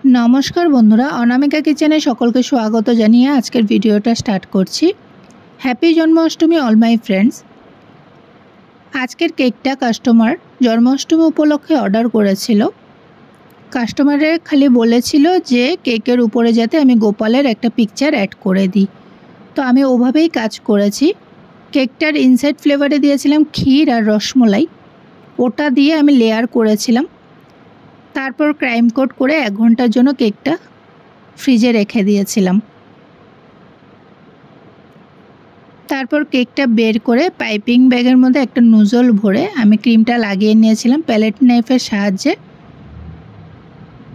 नमस्कार बंधुरा अनामिका किचेने सकलके स्वागत जानिए आजकेर भिडियोटा स्टार्ट करछि। Happy Janmashtami all my friends. आजकेर केकटा कास्टमार जन्माष्टमी उपलक्षे अर्डार करेछिलो। कास्टमारे खाली बोलेछिलो जे केकेर उपरे जाते आमी गोपालेर एकटा पिक्चार एड करे दिई, तो आमी ओभावेई काज करेछि। केकटार इनसाइड फ्लेवारे दिएछिलाम क्षीर और रसमलाई, ओटा दिए आमी लेयार करेछिलाम। तारपर क्राइम कोट करे 1 घंटार जोन्नो केकटा फ्रिजे रेखे दिएछिलाम। तारपर केकटा बेर करे पाइपिंग बैगेर मধ্যে একটা नुजल भरे आमी क्रीमटा লাগিয়ে নিয়েছিলাম প্যালেট নাইফের সাহায্যে।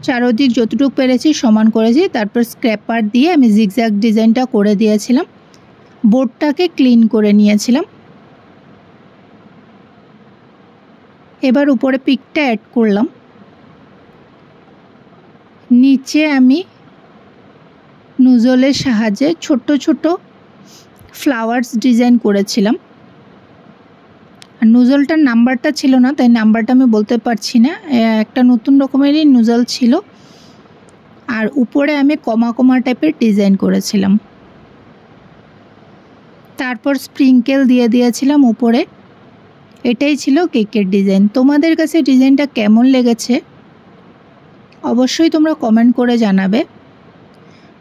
চারদিক যতটুকু পেরেছি সমান করেছি। তারপর স্ক্র্যাপার দিয়ে আমি জিগজ্যাগ ডিজাইনটা করে দিয়েছিলাম। বোর্ডটাকে ক্লিন করে নিয়েছিলাম। এবার উপরে পিকটা অ্যাড করলাম। नीचे आमी नुजलेर साहाज्ये छोटो छोटो फ्लावार्स डिजाइन करेछिलाम। नुजलटार नाम्बारटा छिलो ना, ताई नाम्बारटा आमी बोलते पारछि ना। एकटा नतुन रकमेरই नुजल छिलो और ऊपरे आमी कमा कमा टाइपेर डिजाइन करेछिलाम। तारपर स्प्रिंकेल दिए दिएछिलाम ऊपरे। एटाई छिलो केकेर डिजाइन। तोमादेर काछे डिजाइनटा केमन लेगेछे अवश्य तुम्हारा कमेंट करे जानाबे।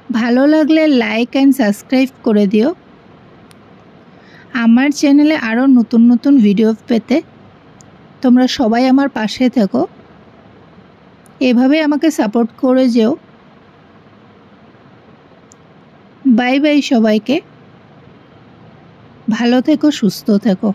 भालो लागले लाइक एंड सबस्क्राइब करे दिओ। आमार चैनेले आरो नतून नतून भिडियो पेते तोमरा सबाई आमार पाशे থেকো। एभाবে আমাকে সাপোর্ট করে যেও। বাই বাই সবাইকে। ভালো থেকো, সুস্থ থেকো।